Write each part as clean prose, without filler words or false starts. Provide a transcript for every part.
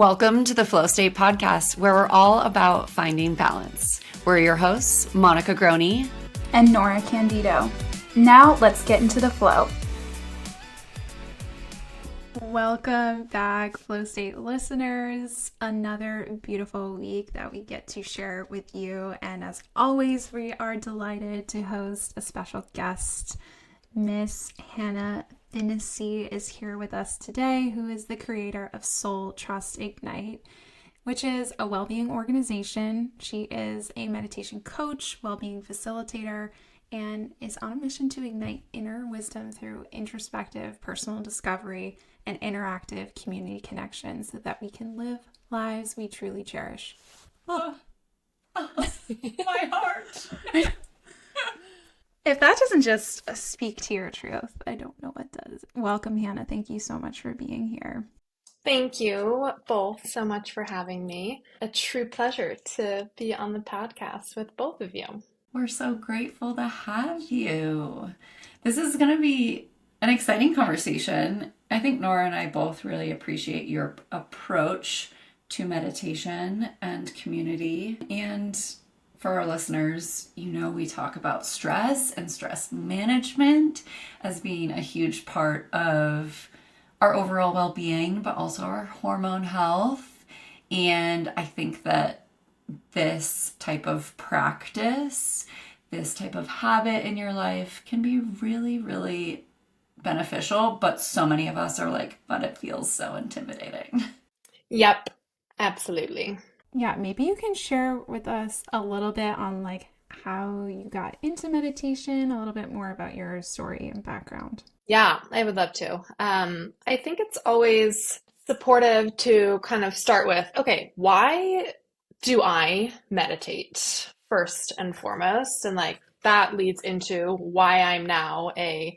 Welcome to the Flow State Podcast, where we're all about finding balance. We're your hosts, Monica Groney and Nora Candido. Now let's get into the flow. Welcome back, Flow State listeners. Another beautiful week that we get to share with you. And as always, we are delighted to host a special guest. Miss Hanna Finissi is here with us today, who is the creator of Soul Trust Ignite, which is a well-being organization. She is a meditation coach, well-being facilitator, and is on a mission to ignite inner wisdom through introspective personal discovery and interactive community connections so that we can live lives we truly cherish. My heart. If that doesn't just speak to your truth, I don't know what does. Welcome, Hanna. Thank you so much for being here. Thank you both so much for having me. A true pleasure to be on the podcast with both of you. We're so grateful to have you. This is going to be an exciting conversation. I think Nora and I both really appreciate your approach to meditation and community. And for our listeners, you know, we talk about stress and stress management as being a huge part of our overall well-being, but also our hormone health. And I think that this type of practice, this type of habit in your life can be really, really beneficial. But so many of us are like, but it feels so intimidating. Yep, absolutely. Yeah, maybe you can share with us a little bit on like how you got into meditation, a little bit more about your story and background. Yeah, I would love to. I think it's always supportive to kind of start with, okay, why do I meditate first and foremost? And like that leads into why I'm now a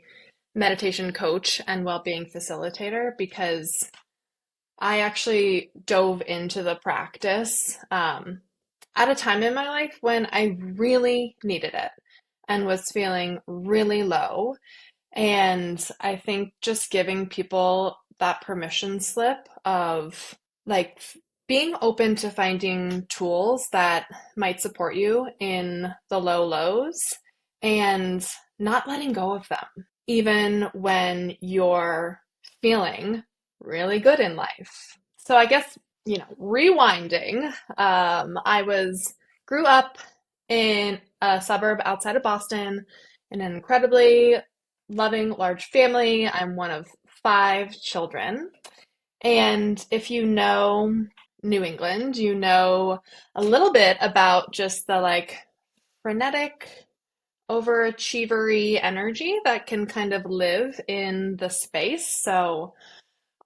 meditation coach and well-being facilitator, because I actually dove into the practice at a time in my life when I really needed it and was feeling really low. And I think just giving people that permission slip of like being open to finding tools that might support you in the low lows and not letting go of them, even when you're feeling really good in life. So I guess, you know, rewinding, grew up in a suburb outside of Boston in an incredibly loving, large family. I'm one of 5 children. And if you know New England, you know a little bit about just the like frenetic, overachievery energy that can kind of live in the space. So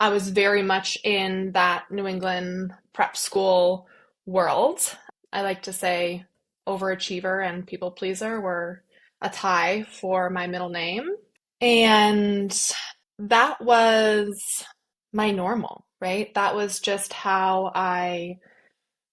I was very much in that New England prep school world. I like to say overachiever and people pleaser were a tie for my middle name. And that was my normal, right? That was just how I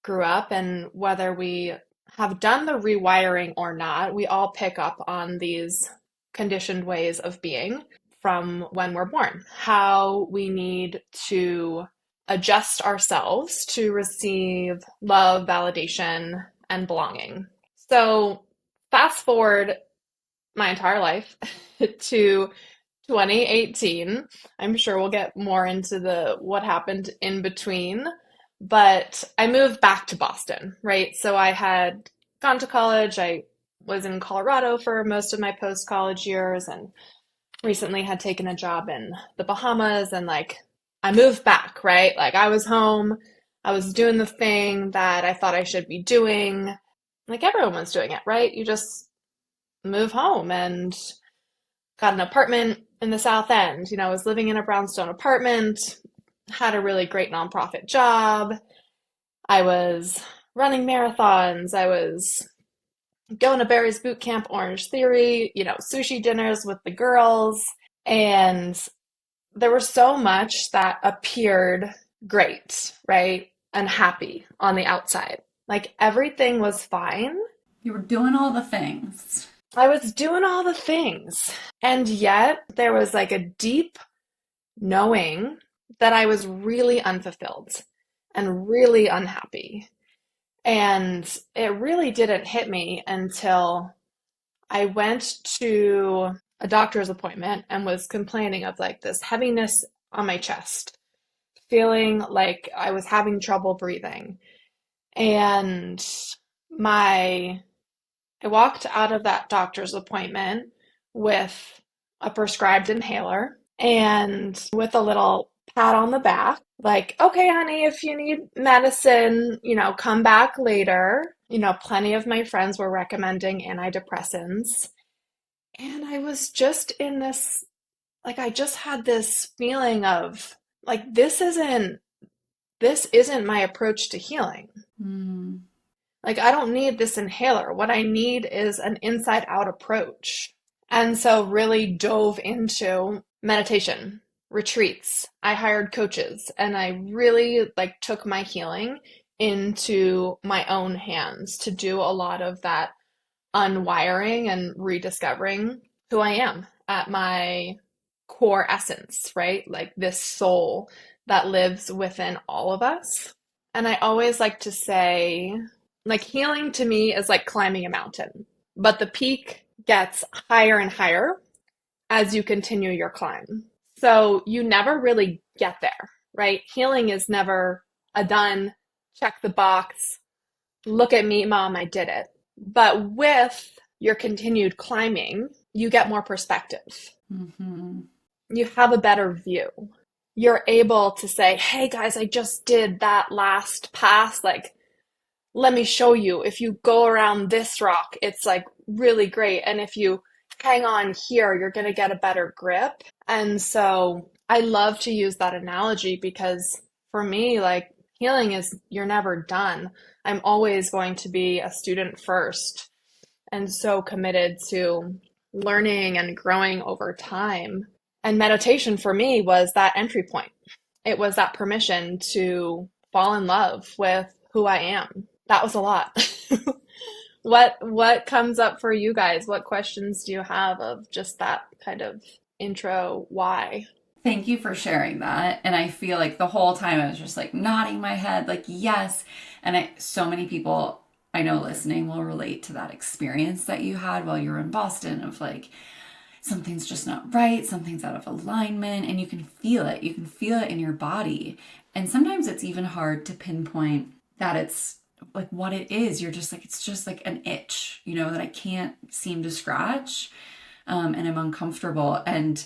grew up. And whether we have done the rewiring or not, we all pick up on these conditioned ways of being from when we're born, how we need to adjust ourselves to receive love, validation, and belonging. So fast forward my entire life to 2018. I'm sure we'll get more into what happened in between, but I moved back to Boston, right? So I had gone to college. I was in Colorado for most of my post-college years and recently had taken a job in the Bahamas, and like I moved back, right? Like I was home, I was doing the thing that I thought I should be doing. Like everyone was doing it, right? You just move home, and got an apartment in the South End. You know, I was living in a brownstone apartment, had a really great nonprofit job. I was running marathons. I was going to Barry's Boot Camp, Orange Theory, you know, sushi dinners with the girls. And there was so much that appeared great, right? And happy on the outside. Like everything was fine. You were doing all the things. I was doing all the things. And yet there was like a deep knowing that I was really unfulfilled and really unhappy. And it really didn't hit me until I went to a doctor's appointment and was complaining of like this heaviness on my chest, feeling like I was having trouble breathing. And my I walked out of that doctor's appointment with a prescribed inhaler and with a little pat on the back, like, okay, honey, if you need medicine, come back later. Plenty of my friends were recommending antidepressants. And I was just in this, like, I just had this feeling of, like, this isn't my approach to healing. Mm. Like, I don't need this inhaler. What I need is an inside out approach. And so really dove into meditation, retreats. I hired coaches and I really like took my healing into my own hands to do a lot of that unwiring and rediscovering who I am at my core essence, right? Like this soul that lives within all of us. And I always like to say, like, healing to me is like climbing a mountain, but the peak gets higher and higher as you continue your climb. So you never really get there, right? Healing is never a done, check the box, look at me, mom, I did it. But with your continued climbing, you get more perspective. Mm-hmm. You have a better view. You're able to say, hey guys, I just did that last pass. Like, let me show you. If you go around this rock, it's like really great. And if you hang on here, you're going to get a better grip. And so I love to use that analogy because for me, like, healing is you're never done. I'm always going to be a student first and so committed to learning and growing over time. And meditation for me was that entry point. It was that permission to fall in love with who I am. That was a lot. What comes up for you guys? What questions do you have of just that kind of intro why? Thank you for sharing that. And I feel like the whole time I was just like nodding my head, like, yes. And so many people I know listening will relate to that experience that you had while you were in Boston of like, something's just not right, something's out of alignment, and you can feel it. You can feel it in your body. And sometimes it's even hard to pinpoint that it's like what it is. You're just like, it's just like an itch, that I can't seem to scratch. And I'm uncomfortable. And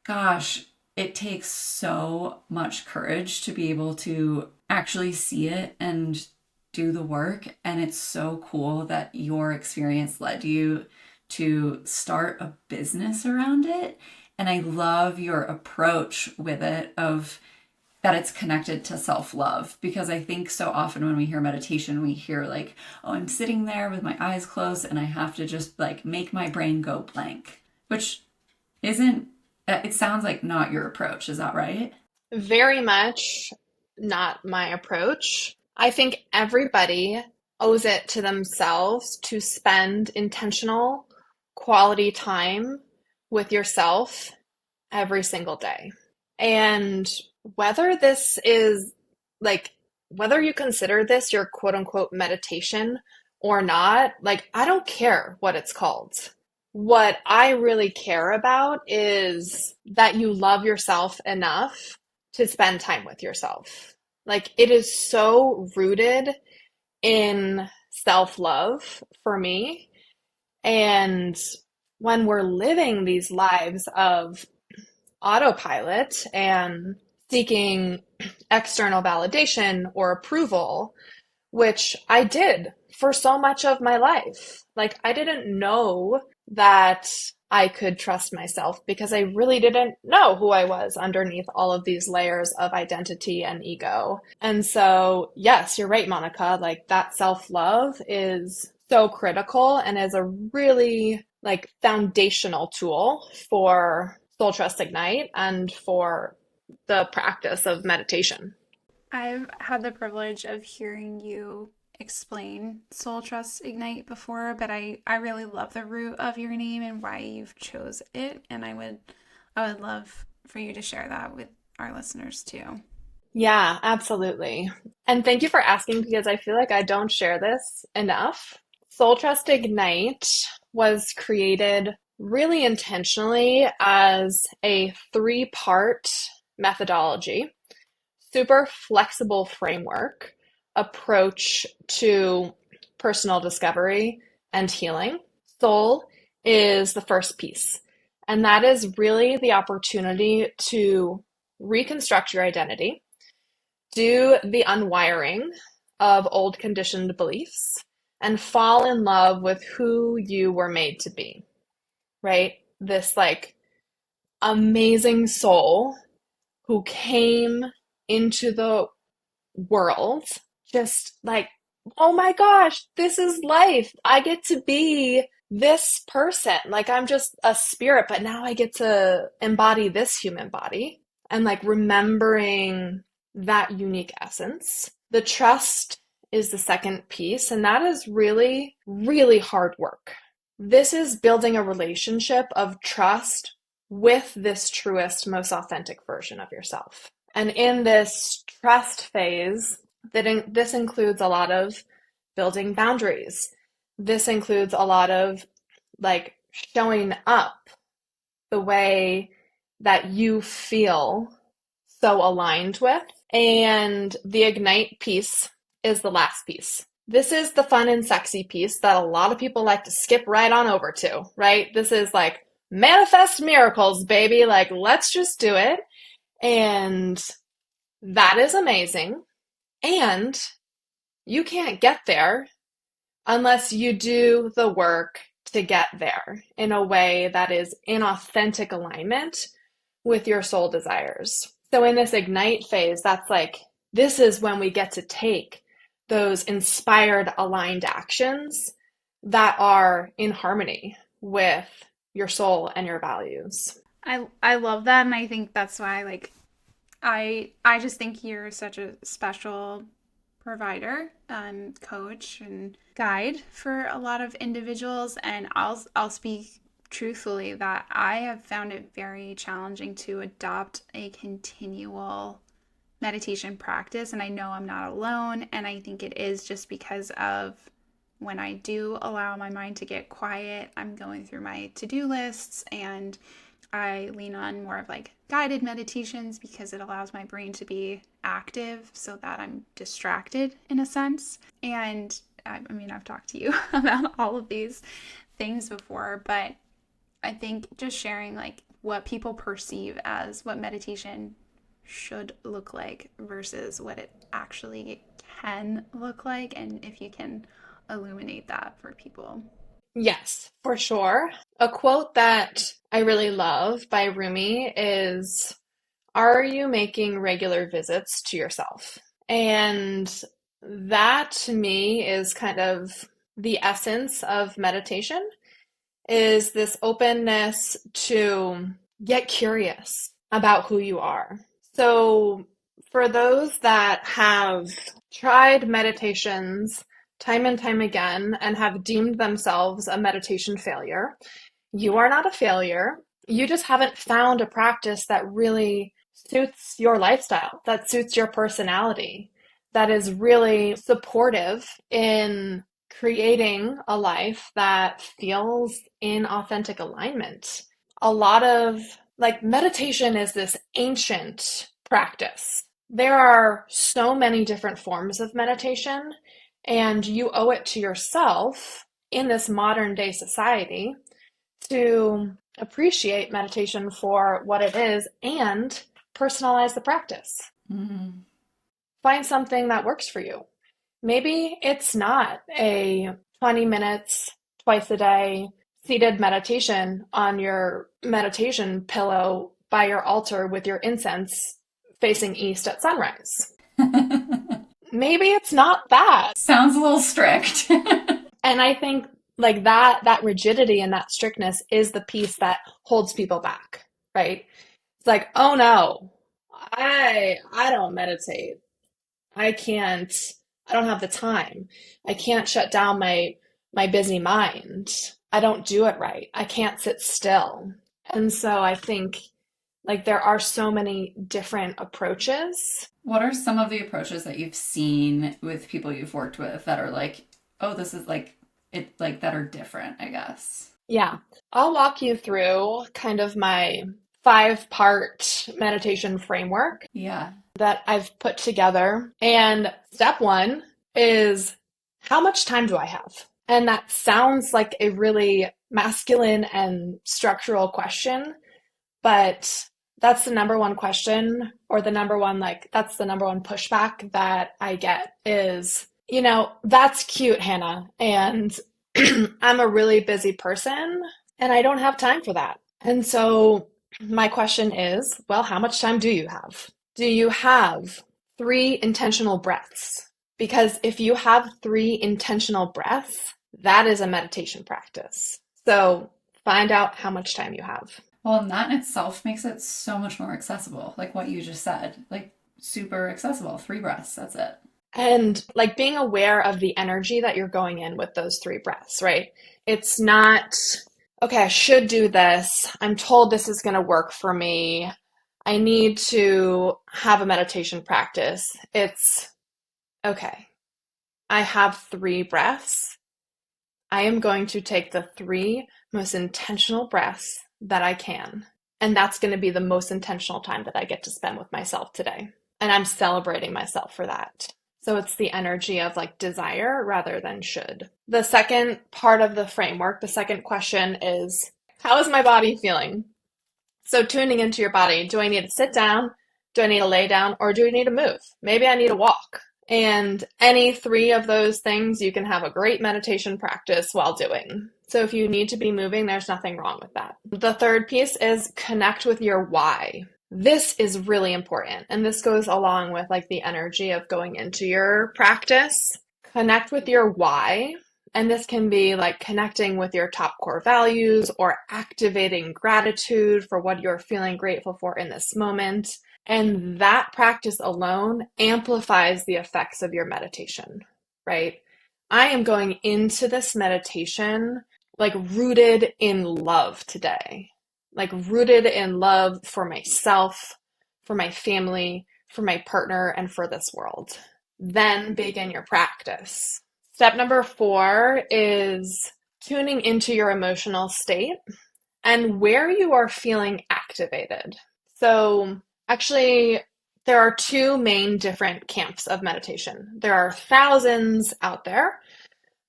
gosh, it takes so much courage to be able to actually see it and do the work. And it's so cool that your experience led you to start a business around it. And I love your approach with it of that it's connected to self-love, because I think so often when we hear meditation, we hear like, oh, I'm sitting there with my eyes closed and I have to just like make my brain go blank, which isn't, it sounds like not your approach. Is that right? Very much not my approach. I think everybody owes it to themselves to spend intentional quality time with yourself every single day. And whether this is like, whether you consider this your quote unquote meditation or not, like, I don't care what it's called. What I really care about is that you love yourself enough to spend time with yourself. Like, it is so rooted in self-love for me. And when we're living these lives of autopilot and seeking external validation or approval, which I did for so much of my life. Like, I didn't know that I could trust myself because I really didn't know who I was underneath all of these layers of identity and ego. And so, yes, you're right, Monica. Like, that self-love is so critical and is a really like foundational tool for Soul Trust Ignite and for the practice of meditation. I've had the privilege of hearing you explain Soul Trust Ignite before, but I really love the root of your name and why you've chose it, and I would love for you to share that with our listeners too. Yeah, absolutely. And thank you for asking because I feel like I don't share this enough. Soul Trust Ignite was created really intentionally as a three-part methodology, super flexible framework approach to personal discovery and healing. Soul is the first piece, and that is really the opportunity to reconstruct your identity, do the unwiring of old conditioned beliefs, and fall in love with who you were made to be, right? This like amazing soul who came into the world just like, oh my gosh, this is life. I get to be this person. Like I'm just a spirit, but now I get to embody this human body and like remembering that unique essence. The trust is the second piece, and that is really, really hard work. This is building a relationship of trust with this truest, most authentic version of yourself. And in this trust phase, this includes a lot of building boundaries. This includes a lot of like showing up the way that you feel so aligned with. And the ignite piece is the last piece. This is the fun and sexy piece that a lot of people like to skip right on over to, right? This is like manifest miracles, baby. Like, let's just do it. And that is amazing. And you can't get there unless you do the work to get there in a way that is in authentic alignment with your soul desires. So in this ignite phase, that's like, this is when we get to take those inspired, aligned actions that are in harmony with your soul and your values. I love that, and I think that's why like I just think you're such a special provider, coach, and guide for a lot of individuals. And I'll speak truthfully that I have found it very challenging to adopt a continual meditation practice, and I know I'm not alone. And I think it is just because of when I do allow my mind to get quiet, I'm going through my to-do lists and I lean on more of like guided meditations because it allows my brain to be active so that I'm distracted in a sense. And I mean, I've talked to you about all of these things before, but I think just sharing like what people perceive as what meditation should look like versus what it actually can look like, and if you can illuminate that for people. Yes, for sure. A quote that I really love by Rumi is, "Are you making regular visits to yourself?" And that to me is kind of the essence of meditation, is this openness to get curious about who you are. So for those that have tried meditations time and time again and have deemed themselves a meditation failure, you are not a failure. You just haven't found a practice that really suits your lifestyle, that suits your personality, that is really supportive in creating a life that feels in authentic alignment. A lot of like meditation is this ancient practice. There are so many different forms of meditation, and you owe it to yourself in this modern day society to appreciate meditation for what it is and personalize the practice. Mm-hmm. Find something that works for you. Maybe it's not a 20 minutes twice a day seated meditation on your meditation pillow by your altar with your incense facing east at sunrise. Maybe it's not that. Sounds a little strict. And I think like that rigidity and that strictness is the piece that holds people back, right? It's like, oh no, I don't meditate. I can't, I don't have the time. I can't shut down my busy mind. I don't do it right. I can't sit still. And so I think Like there are so many different approaches. What are some of the approaches that you've seen with people you've worked with that are like, oh, this is like it, like that are different, I guess? Yeah, I'll walk you through kind of my 5-part meditation framework Yeah. that I've put together. And step one is, how much time do I have? And that sounds like a really masculine and structural question, but that's the number one question, or the number one, like, that's the number one pushback that I get is, that's cute, Hannah. And I'm a really busy person and I don't have time for that. And so my question is, well, how much time do you have? Do you have 3 intentional breaths? Because if you have 3 intentional breaths, that is a meditation practice. So find out how much time you have. Well, and that in itself makes it so much more accessible. Like what you just said, like super accessible. 3 breaths, that's it. And like being aware of the energy that you're going in with those 3 breaths, right? It's not, okay, I should do this. I'm told this is going to work for me. I need to have a meditation practice. It's, okay, I have 3 breaths. I am going to take the 3 most intentional breaths that I can. And that's going to be the most intentional time that I get to spend with myself today. And I'm celebrating myself for that. So it's the energy of like desire rather than should. The second part of the framework, the second question is, how is my body feeling? So tuning into your body, do I need to sit down? Do I need to lay down? Or do I need to move? Maybe I need to walk. And any 3 of those things, you can have a great meditation practice while doing. So if you need to be moving, there's nothing wrong with that. The third piece is connect with your why. This is really important. And this goes along with like the energy of going into your practice. Connect with your why. And this can be like connecting with your top core values or activating gratitude for what you're feeling grateful for in this moment. And that practice alone amplifies the effects of your meditation, right? I am going into this meditation like rooted in love today, like rooted in love for myself, for my family, for my partner, and for this world. Then begin your practice. Step number 4 is tuning into your emotional state and where you are feeling activated. So actually, there are 2 main different camps of meditation. There are thousands out there,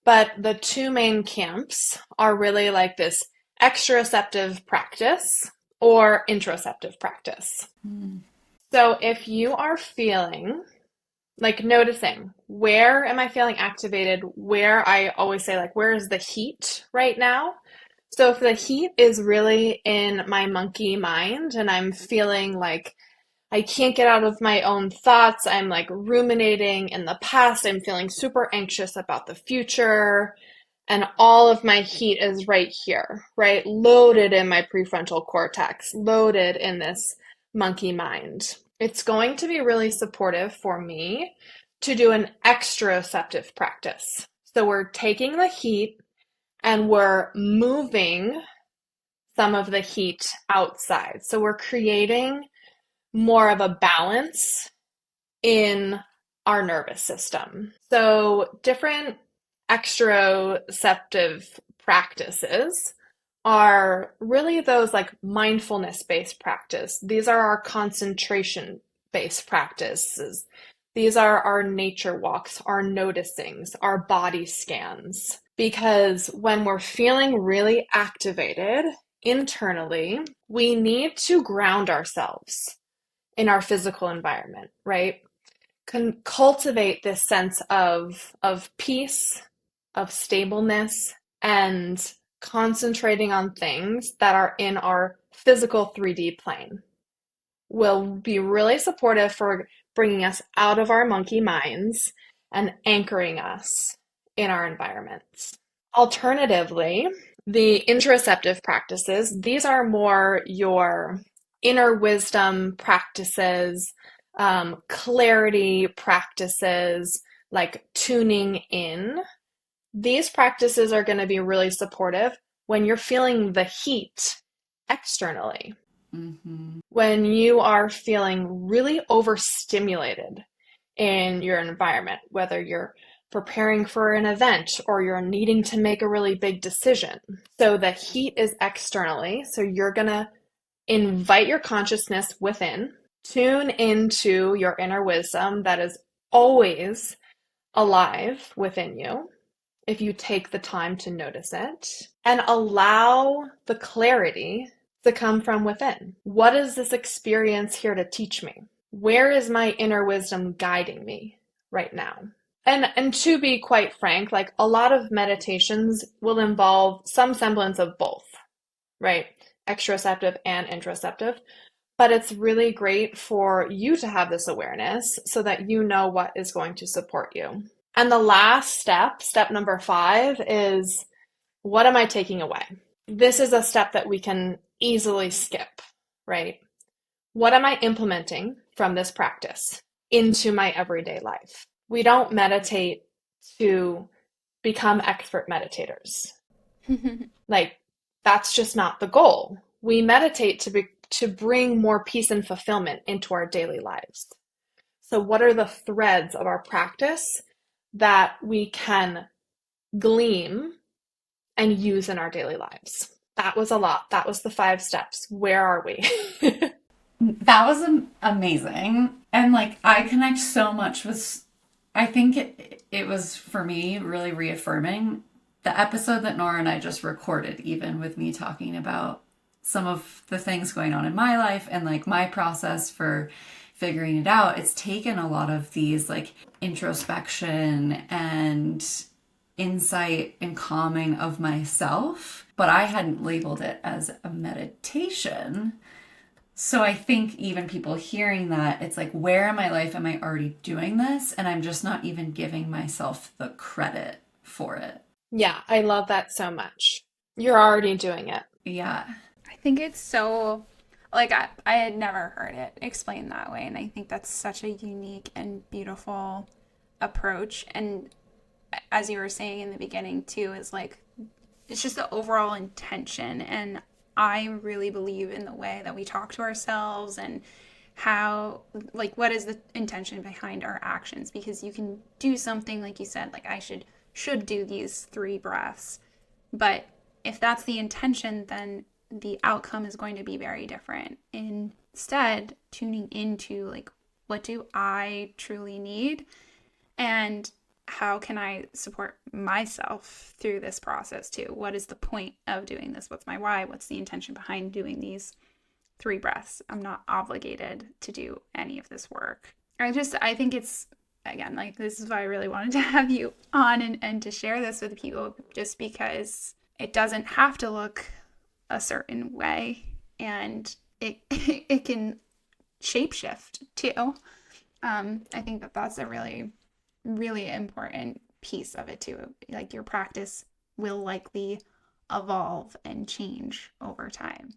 but the 2 main camps are really like this extroceptive practice or introspective practice. So if you are feeling like noticing, where am I feeling activated? Where I always say like, where is the heat right now? So if the heat is really in my monkey mind and I'm feeling like I can't get out of my own thoughts, I'm like ruminating in the past, I'm feeling super anxious about the future, and all of my heat is right here, right? Loaded in my prefrontal cortex, loaded in this monkey mind. It's going to be really supportive for me to do an extroceptive practice. So we're taking the heat and we're moving some of the heat outside. So we're creating more of a balance in our nervous system. So different extroceptive practices are really those like mindfulness-based practice. These are our concentration-based practices. These are our nature walks, our noticings, our body scans. Because when we're feeling really activated internally, we need to ground ourselves in our physical environment, right? Cultivate this sense of peace, of stableness, and concentrating on things that are in our physical 3D plane will be really supportive for bringing us out of our monkey minds and anchoring us in our environments. Alternatively, the interoceptive practices, these are more your inner wisdom practices, clarity practices, like tuning in. These practices are going to be really supportive when you're feeling the heat externally. When you are feeling really overstimulated in your environment, whether you're preparing for an event or you're needing to make a really big decision. So the heat is externally, so you're going to invite your consciousness within, tune into your inner wisdom that is always alive within you if you take the time to notice it, and allow the clarity to come from within. What is this experience here to teach me? Where is my inner wisdom guiding me right now? And to be quite frank, like a lot of meditations will involve some semblance of both, right? Extroceptive and introspective. But it's really great for you to have this awareness so that you know what is going to support you. And the last step, step number 5, is what am I taking away? This is a step that we can easily skip, right? What am I implementing from this practice into my everyday life? We don't meditate to become expert meditators. Like, that's just not the goal. We meditate to bring more peace and fulfillment into our daily lives. So what are the threads of our practice that we can glean and use in our daily lives? That was a lot. That was the 5 steps. Where are we? That was amazing. And like, I connect so much with, I think it was for me really reaffirming the episode that Nora and I just recorded, even with me talking about some of the things going on in my life and like my process for figuring it out. It's taken a lot of these like introspection and insight and calming of myself, but I hadn't labeled it as a meditation. So I think even people hearing that, it's like, where in my life am I already doing this? And I'm just not even giving myself the credit for it. Yeah, I love that so much. You're already doing it. Yeah. I think it's so, like, I had never heard it explained that way. And I think that's such a unique and beautiful approach. And as you were saying in the beginning, too, is like, it's just the overall intention. And I really believe in the way that we talk to ourselves and how, like, what is the intention behind our actions? Because you can do something, like you said, like, I should do these 3 breaths. But if that's the intention, then the outcome is going to be very different. Instead, tuning into, like, what do I truly need? And how can I support myself through this process too? What is the point of doing this? What's my why? What's the intention behind doing these 3 breaths? I'm not obligated to do any of this work. I think it's, again, like, this is why I really wanted to have you on and to share this with people, just because it doesn't have to look a certain way, and it can shapeshift too. I think that's a really, really important piece of it too. Like, your practice will likely evolve and change over time.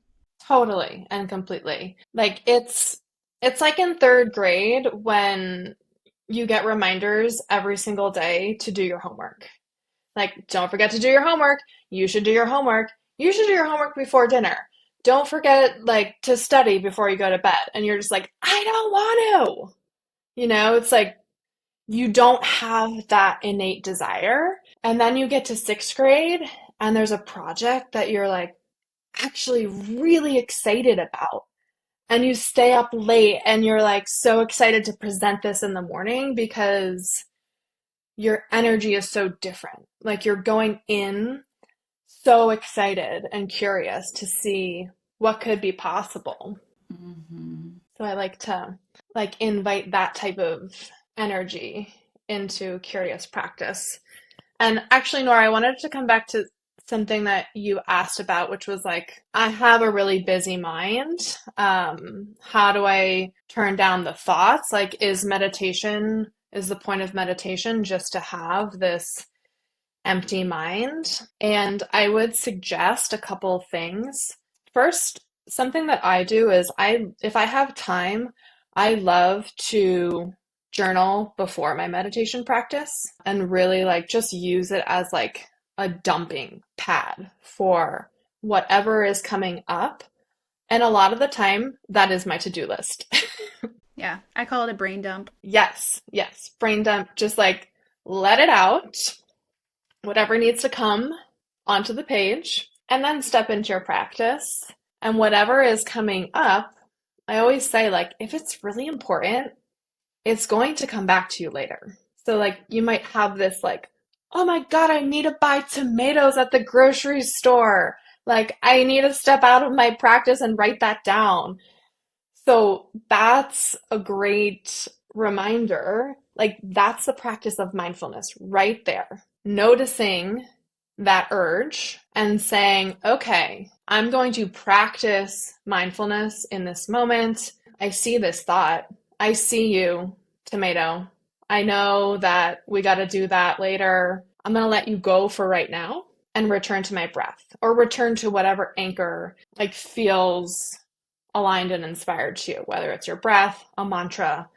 Totally and completely. Like, it's like in 3rd grade when you get reminders every single day to do your homework. Like, don't forget to do your homework. You should do your homework. You should do your homework before dinner. Don't forget, like, to study before you go to bed. And you're just like, I don't want to. You know, it's like you don't have that innate desire. And then you get to 6th grade and there's a project that you're like actually really excited about. And you stay up late and you're like so excited to present this in the morning because your energy is so different. Like, you're going in so excited and curious to see what could be possible. So I like to invite that type of energy into curious practice. And actually, Nora, I wanted to come back to something that you asked about, which was like, I have a really busy mind. How do I turn down the thoughts? Like, is the point of meditation just to have this empty mind? And I would suggest a couple of things. First, something that I do is if I have time, I love to journal before my meditation practice and really like just use it as like a dumping pad for whatever is coming up And a lot of the time, that is my to-do list. Yeah, I call it a brain dump. Yes, yes. Brain dump, just like let it out, whatever needs to come onto the page, and then step into your practice. And whatever is coming up, I always say, like, if it's really important, it's going to come back to you later. So, like, you might have this, like, oh my God, I need to buy tomatoes at the grocery store. Like, I need to step out of my practice and write that down. So that's a great reminder. Like, that's the practice of mindfulness right there. Noticing that urge and saying, okay, I'm going to practice mindfulness in this moment. I see this thought. I see you, tomato. I know that we got to do that later. I'm going to let you go for right now and return to my breath or return to whatever anchor like feels aligned and inspired to you, whether it's your breath, a mantra,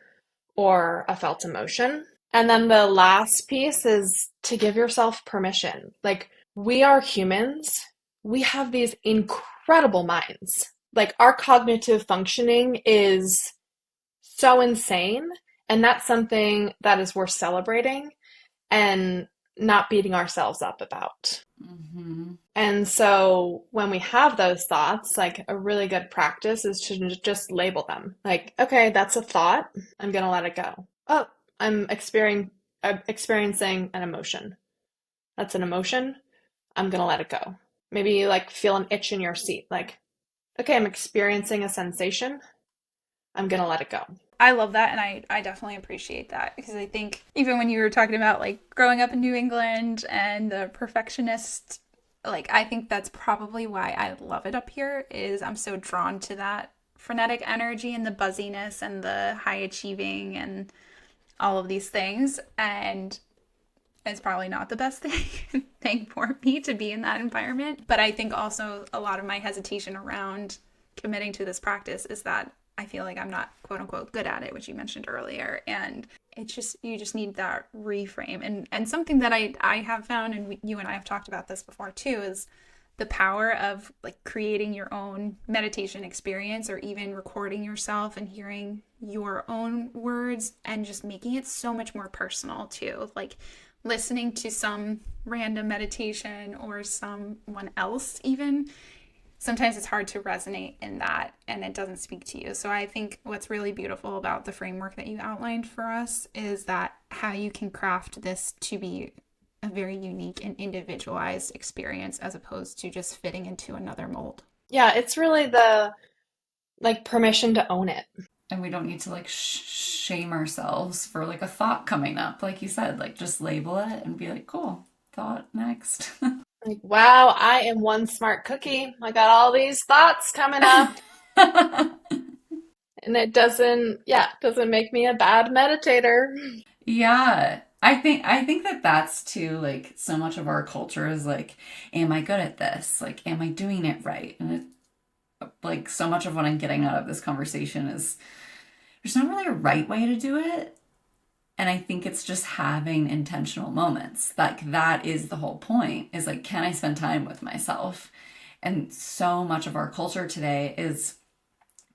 or a felt emotion. And then the last piece is to give yourself permission. Like, we are humans. We have these incredible minds. Like, our cognitive functioning is so insane. And that's something that is worth celebrating and not beating ourselves up about. Mm-hmm. And so when we have those thoughts, like a really good practice is to just label them. Like, okay, that's a thought. I'm going to let it go. Oh, I'm experiencing an emotion. That's an emotion. I'm going to let it go. Maybe you like feel an itch in your seat. Like, okay, I'm experiencing a sensation. I'm going to let it go. I love that, and I definitely appreciate that, because I think even when you were talking about like growing up in New England and the perfectionist, like I think that's probably why I love it up here, is I'm so drawn to that frenetic energy and the buzziness and the high achieving and all of these things. And it's probably not the best thing for me to be in that environment. But I think also a lot of my hesitation around committing to this practice is that I feel like I'm not quote unquote good at it, which you mentioned earlier. And it's just, you just need that reframe. And something that I have found, and you and I have talked about this before too, is the power of like creating your own meditation experience, or even recording yourself and hearing your own words and just making it so much more personal too. Like listening to some random meditation or someone else even, sometimes it's hard to resonate in that and it doesn't speak to you. So I think what's really beautiful about the framework that you outlined for us is that how you can craft this to be a very unique and individualized experience as opposed to just fitting into another mold. Yeah, it's really the like permission to own it. And we don't need to like shame ourselves for like a thought coming up. Like you said, like just label it and be like, cool, thought next. Like, wow, I am one smart cookie. I got all these thoughts coming up. And it doesn't make me a bad meditator. Yeah. I think that that's too, like, so much of our culture is like, am I good at this? Like, am I doing it right? And it, like, so much of what I'm getting out of this conversation is there's not really a right way to do it. And I think it's just having intentional moments. Like, that is the whole point, is like, can I spend time with myself? And so much of our culture today is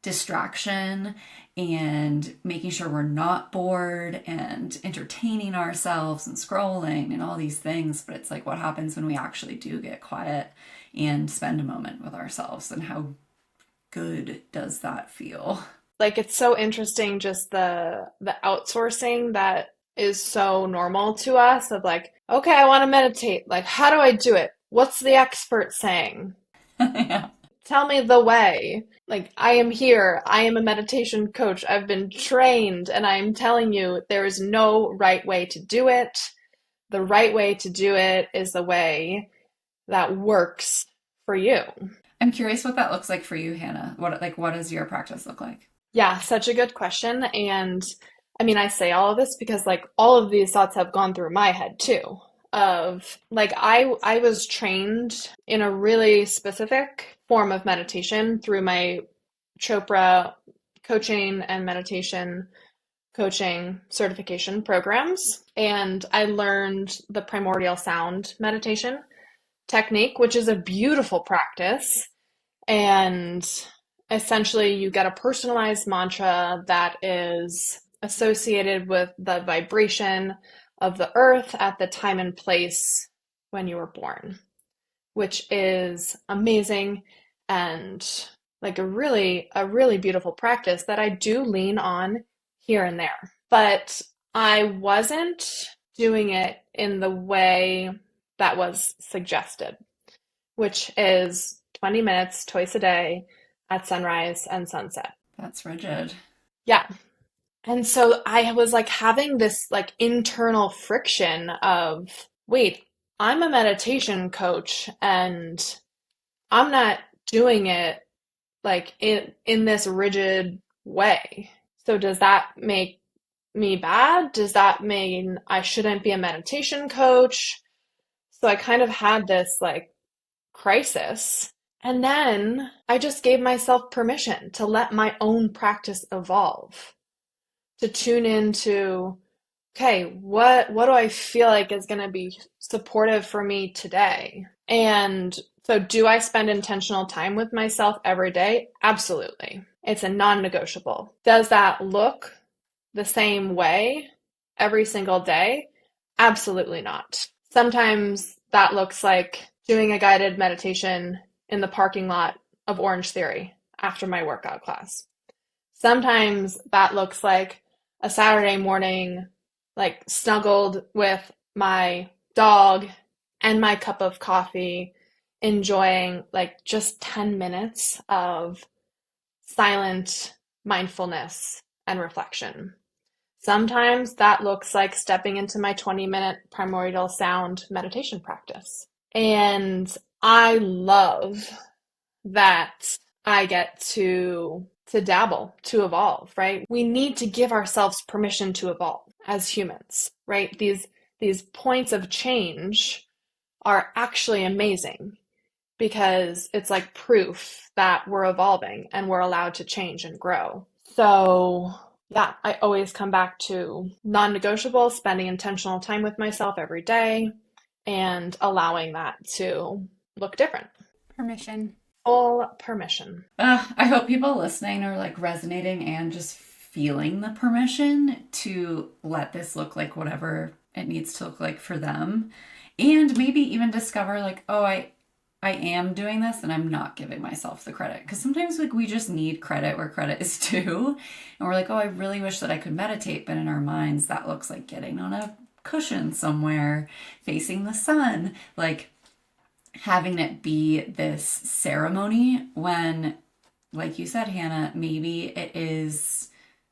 distraction and making sure we're not bored and entertaining ourselves and scrolling and all these things. But it's like, what happens when we actually do get quiet and spend a moment with ourselves, and how good does that feel? Like, it's so interesting, just the outsourcing that is so normal to us of like, okay, I want to meditate. Like, how do I do it? What's the expert saying? Yeah. Tell me the way. Like, I am here. I am a meditation coach. I've been trained, and I'm telling you, there is no right way to do it. The right way to do it is the way that works for you. I'm curious what that looks like for you, Hannah. What does your practice look like? Yeah, such a good question. And I mean, I say all of this because like all of these thoughts have gone through my head too. Of like, I was trained in a really specific form of meditation through my Chopra coaching and meditation coaching certification programs. And I learned the primordial sound meditation technique, which is a beautiful practice. And essentially you get a personalized mantra that is associated with the vibration of the earth at the time and place when you were born, which is amazing and like a really beautiful practice that I do lean on here and there. But I wasn't doing it in the way that was suggested, which is 20 minutes twice a day at sunrise and sunset. That's rigid. Yeah. And so I was like having this like internal friction of, wait, I'm a meditation coach and I'm not doing it like in this rigid way. So does that make me bad? Does that mean I shouldn't be a meditation coach? So I kind of had this like crisis. And then I just gave myself permission to let my own practice evolve, to tune into, okay, what do I feel like is going to be supportive for me today? And so do I spend intentional time with myself every day? Absolutely. It's a non-negotiable. Does that look the same way every single day? Absolutely not. Sometimes that looks like doing a guided meditation in the parking lot of Orange Theory after my workout class. Sometimes that looks like a Saturday morning, like snuggled with my dog and my cup of coffee, enjoying like just 10 minutes of silent mindfulness and reflection. Sometimes that looks like stepping into my 20-minute primordial sound meditation practice. And I love that I get to dabble, to evolve, right? We need to give ourselves permission to evolve as humans, right? These points of change are actually amazing because it's like proof that we're evolving and we're allowed to change and grow. So yeah, I always come back to non-negotiable, spending intentional time with myself every day and allowing that to look different. Permission. Full permission. I hope people listening are like resonating and just feeling the permission to let this look like whatever it needs to look like for them. And maybe even discover like, oh, I am doing this and I'm not giving myself the credit. Because sometimes like we just need credit where credit is due. And we're like, oh, I really wish that I could meditate. But in our minds, that looks like getting on a cushion somewhere, facing the sun. Like having it be this ceremony when, like you said, Hannah, maybe it is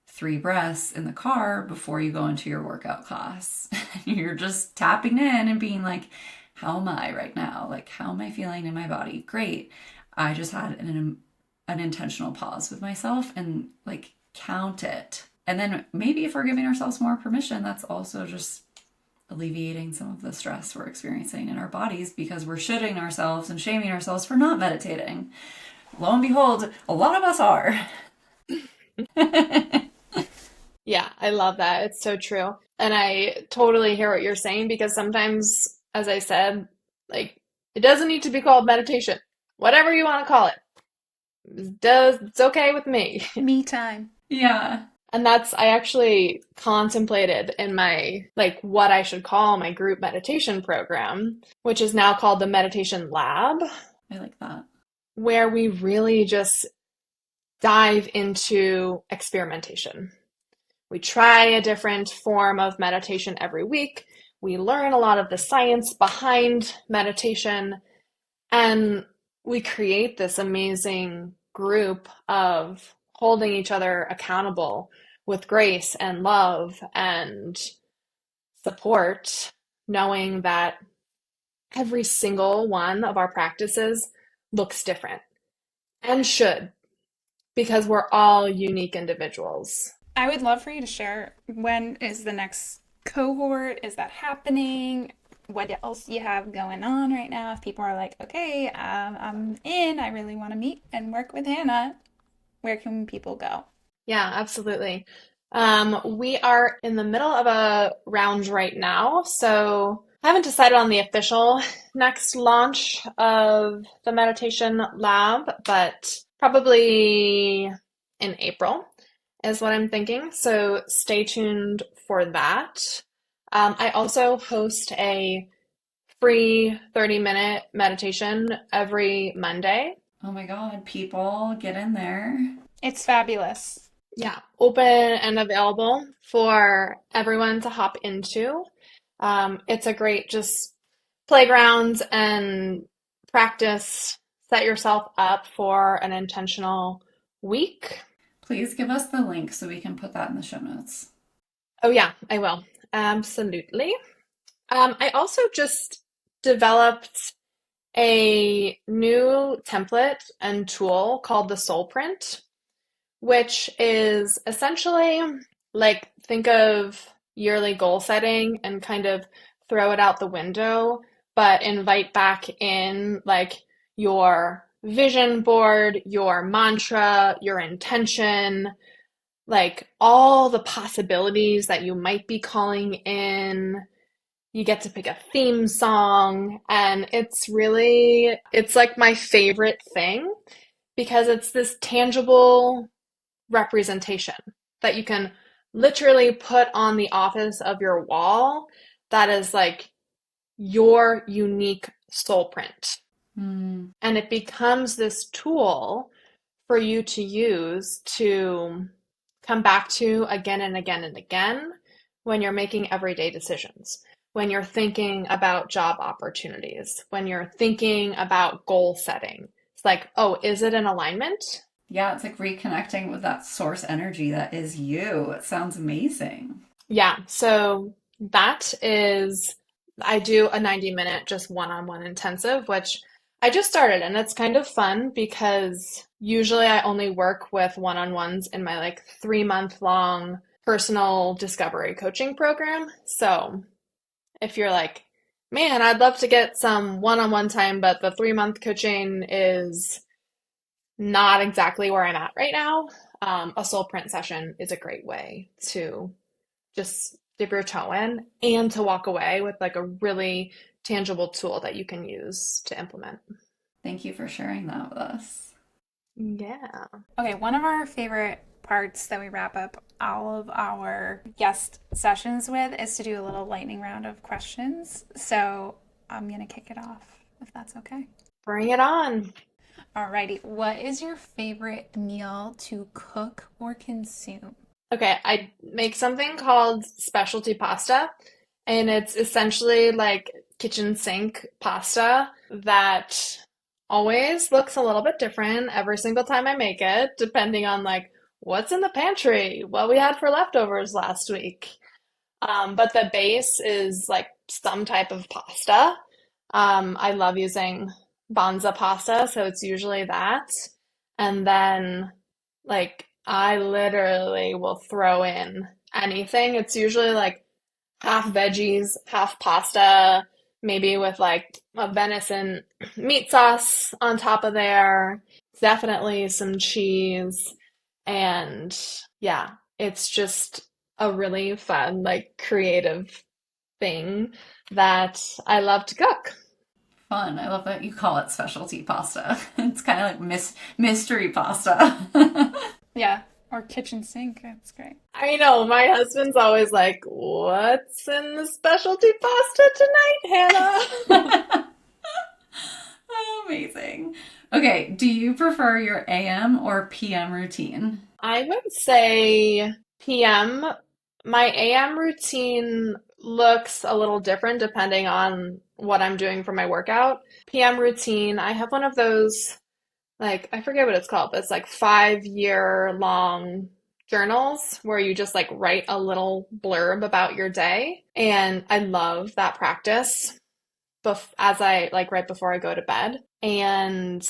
3 breaths in the car before you go into your workout class. You're just tapping in and being like, how am I right now? Like, how am I feeling in my body? Great. I just had an intentional pause with myself and like count it. And then maybe if we're giving ourselves more permission, that's also just alleviating some of the stress we're experiencing in our bodies because we're shitting ourselves and shaming ourselves for not meditating. Lo and behold, a lot of us are. Yeah, I love that. It's so true. And I totally hear what you're saying because sometimes, as I said, like it doesn't need to be called meditation. Whatever you want to call it. It's okay with me. Me time. Yeah. And I actually contemplated in my, like, what I should call my group meditation program, which is now called the Meditation Lab, I like that. where we really just dive into experimentation. We try a different form of meditation every week. We learn a lot of the science behind meditation, and we create this amazing group of holding each other accountable with grace and love and support, knowing that every single one of our practices looks different and should, because we're all unique individuals. I would love for you to share, when is the next cohort? Is that happening? What else you have going on right now? If people are like, okay, I'm in, I really want to meet and work with Hannah, where can people go? Yeah, absolutely. We are in the middle of a round right now, so I haven't decided on the official next launch of the Meditation Lab, but Probably in April is what I'm thinking. So stay tuned for that. I also host a free 30-minute meditation every Monday. Oh my God, people, get in there. It's fabulous. Yeah, open and available for everyone to hop into. It's a great just playground and practice, set yourself up for an intentional week. Please give us the link so we can put that in the show notes. Oh, yeah, I will. Absolutely. I also just developed a new template and tool called the Soul Print, which is essentially like think of yearly goal setting and kind of throw it out the window, but invite back in like your vision board, your mantra, your intention, like all the possibilities that you might be calling in. You get to pick a theme song, and it's like my favorite thing because it's this tangible representation that you can literally put on the office of your wall that is like your unique soul print. Mm, And it becomes this tool for you to use to come back to again and again and again when you're making everyday decisions, when you're thinking about job opportunities, when you're thinking about goal setting. It's like, oh, is it in alignment? yeah, it's like reconnecting with that source energy that is you. It sounds amazing. Yeah, so that is, I do a 90-minute just one-on-one intensive, which I just started, and it's kind of fun because usually I only work with one-on-ones in my like 3-month long personal discovery coaching program. So if you're like, man, I'd love to get some one-on-one time, but the 3-month coaching is not exactly where I'm at right now, a soul print session is a great way to just dip your toe in and to walk away with like a really tangible tool that you can use to implement. Thank you for sharing that with us. Yeah. Okay, one of our favorite parts that we wrap up all of our guest sessions with is to do a little lightning round of questions. So I'm going to kick it off if that's okay. Bring it on. Alrighty, what is your favorite meal to cook or consume? Okay, I make something called specialty pasta, and it's essentially like kitchen sink pasta that always looks a little bit different every single time I make it, depending on like what's in the pantry, what we had for leftovers last week. But the base is like some type of pasta. I love using Banza pasta, so it's usually that. And then, like, I literally will throw in anything. It's usually like half veggies, half pasta, maybe with like a venison meat sauce on top of there. Definitely some cheese. And yeah, it's just a really fun, like, creative thing that I love to cook. Fun. I love that you call it specialty pasta. It's kind of like mystery pasta. Yeah, or kitchen sink. That's great. I know, my husband's always like, "What's in the specialty pasta tonight, Hannah?" Oh, amazing. Okay, do you prefer your AM or PM routine? I would say PM. My AM routine looks a little different depending on what I'm doing for my workout. PM routine, I have one of those, like, I forget what it's called, but it's like 5-year long journals where you just like write a little blurb about your day. And I love that practice as I like right before I go to bed. And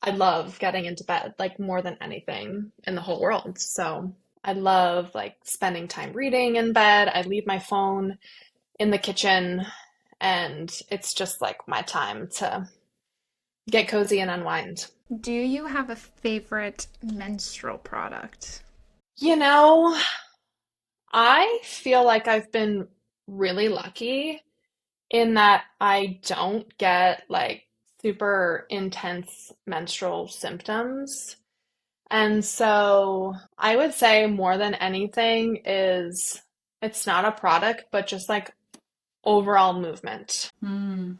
I love getting into bed like more than anything in the whole world. So I love like spending time reading in bed. I leave my phone in the kitchen, and it's just like my time to get cozy and unwind. Do you have a favorite menstrual product? You know, I feel like I've been really lucky in that I don't get like super intense menstrual symptoms. And so I would say more than anything is it's not a product, but just like overall movement Hmm.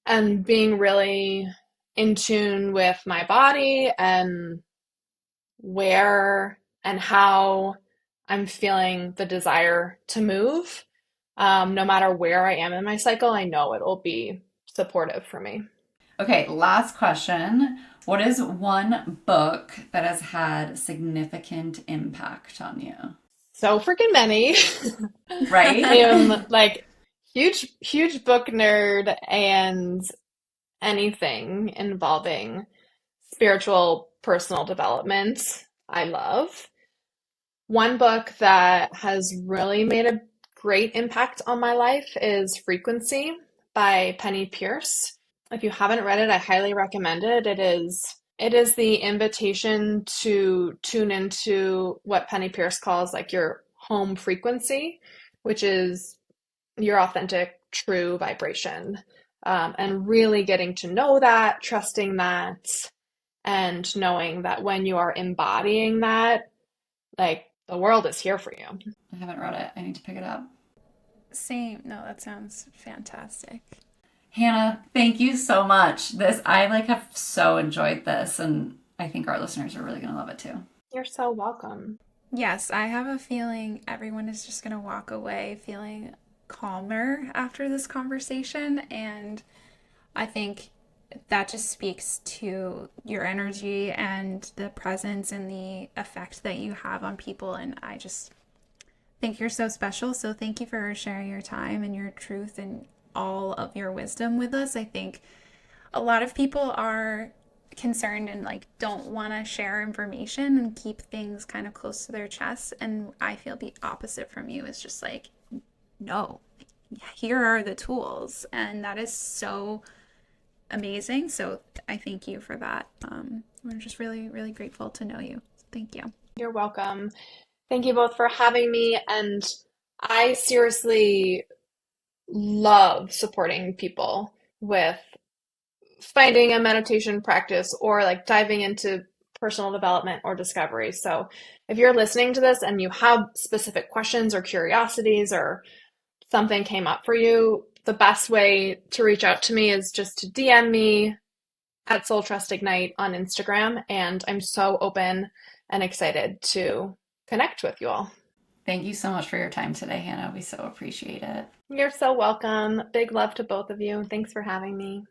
and being really in tune with my body and where and how I'm feeling the desire to move. No matter where I am in my cycle, I know it will be supportive for me. Okay, last question. What is one book that has had significant impact on you? So freaking many. I Right? am like huge book nerd, and anything involving spiritual personal development, I love. One book that has really made a great impact on my life is Frequency by Penny Pierce. If you haven't read it, I highly recommend it. It is the invitation to tune into what Penny Pierce calls like your home frequency, which is your authentic, true vibration. And really getting to know that, trusting that, and knowing that when you are embodying that, like the world is here for you. I haven't read it. I need to pick it up. Same. No, that sounds fantastic. Hannah, thank you so much. I like have so enjoyed this, and I think our listeners are really going to love it too. You're so welcome. Yes, I have a feeling everyone is just going to walk away feeling calmer after this conversation. And I think that just speaks to your energy and the presence and the effect that you have on people. And I just think you're so special. So thank you for sharing your time and your truth and all of your wisdom with us. I think a lot of people are concerned and like don't want to share information and keep things kind of close to their chest, and I feel the opposite from you. Is just like, no, here are the tools, and that is so amazing. So I thank you for that. We're just really really grateful to know you. So thank you. You're welcome. Thank you both for having me. And I seriously love supporting people with finding a meditation practice or like diving into personal development or discovery. So if you're listening to this and you have specific questions or curiosities or something came up for you, the best way to reach out to me is just to DM me at Soul Trust Ignite on Instagram. And I'm so open and excited to connect with you all. Thank you so much for your time today, Hannah. We so appreciate it. You're so welcome. Big love to both of you. Thanks for having me.